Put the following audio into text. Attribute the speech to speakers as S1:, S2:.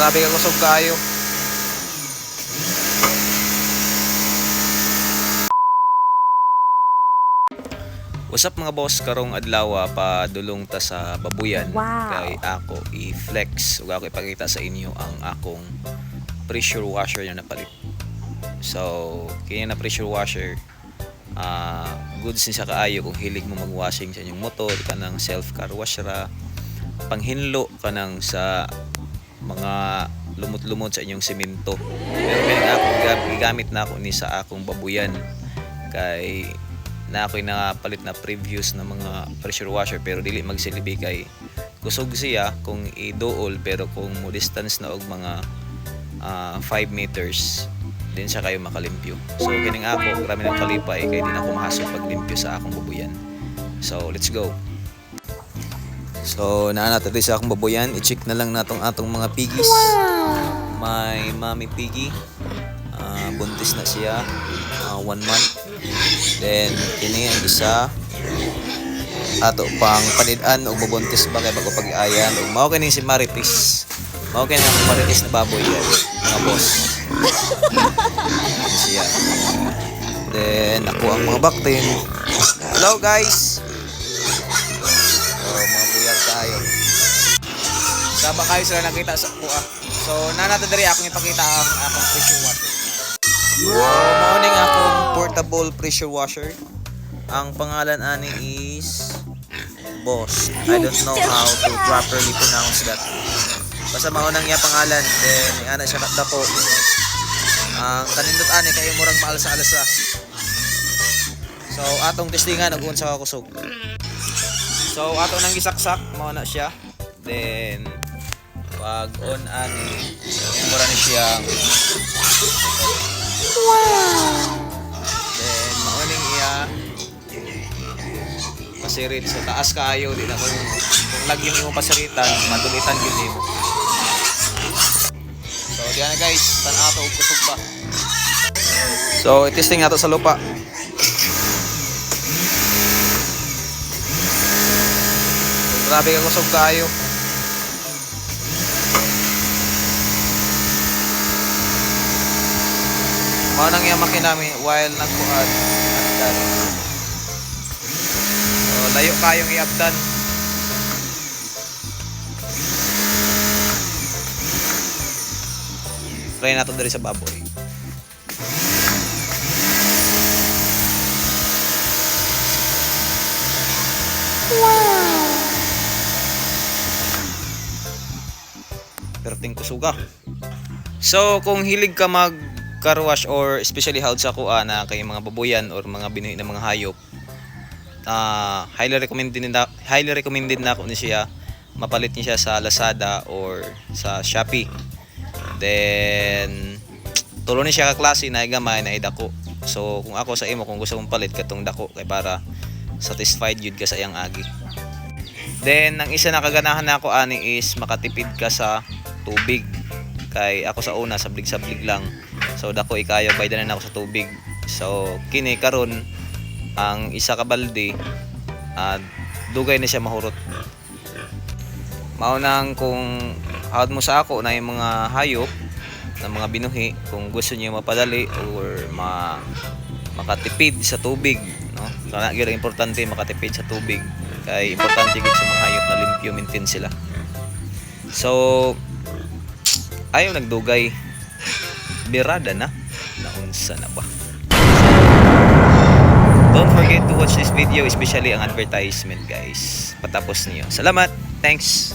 S1: grabe ka kusog kayo. What's up mga boss, karong adlaw pa dulong ta sa babuyan.
S2: Wow.
S1: Kay ako i-flex ug ako ipakita sa inyo ang akong pressure washer na napalit. So, kaya na pressure washer goods ni sa kaayo kung hilig mo magwashing sa inyong motor, kanang self car wash ra, panghinlo kanang sa mga lumot-lumot sa inyong semento. Pero kaya ako gigamit na ako ni sa akong babuyan kay na ako'y nakapalit na previous na mga pressure washer pero dili magsilbi kay kusog siya kung i-dool, pero kung mo distance na og mga 5 meters din siya kayo makalimpyo. So kining ako grabe ng kalipay kay di na ako mahasog paglimpyo sa akong babuyan. So let's go. So naa natin sa akong babuyan, i-check na lang natong atong mga piggies. May mommy piggy, buntis na siya, 1 month. Then kini ang isa ato pang panid-an og mabuntis ba kay bago pag-iayan ug mao kini si Marites. Mao kini ang Marites na baboy yan, mga boss. Siya. Then ako ang mga baktin. Hello guys. Mga buyag tayo. Sama kayo sila nakita sa kuha. So nanata diri akong ipakita ang akong pressure washer. Morning akong portable pressure washer. Ang pangalan ani is Boss. I don't know how to properly pronounce that. Basta mao nang iya pangalan. Then ana siya dako. Ang kanindot ani kay murang maalsa-alsa. So atong testingan og unsa ka kusog. So ato nang gisaksak mao na siya. Then pag on ani mura ni siya.
S2: Wow!
S1: Then mauning iya pasirit sa taas kaayo di na kung lagi mo pasiritan madulitan gyud nimo. So diyan na guys, tan-ato og kusog pa. So i-testing nato sa lupa. Grabe ka kusog kaayo. Mao nang iya makinami while nagkuhan. So layo kayong iabdan. Try nato diri sa baboy.
S2: Wow!
S1: Perting kusuga. So kung hilig ka mag car wash or especially hawd sa kuha na kay mga baboyan or mga binuhi na mga hayop, highly recommended na ako ni siya. Mapalit niya siya sa Lazada or sa Shopee. Then tulo ni siya ka klase na gamay na idako. So kung ako sa imo, kung gusto mong palit katong dako kay para satisfied yun ka sa iyang agi. Then ang isa na kaganahan na ako ani is makatipid ka sa tubig. Kay ako sa una sablig-sablig lang. So dako ikayo baydanan ako sa tubig. So kini karon ang isa ka balde dugay na siya mahurot. Mao nang kung hawad mo sa ako na yung mga hayop na mga binuhi, kung gusto niyo mapadali or makatipid sa tubig, no? Kana gyud importante makatipid sa tubig. Kay importante gid sa mga hayop na limpyo maintain sila. So ayaw nagdugay, birada na naunsa na ba. Don't forget to watch this video, especially ang advertisement guys, patapos niyo. Salamat, thanks.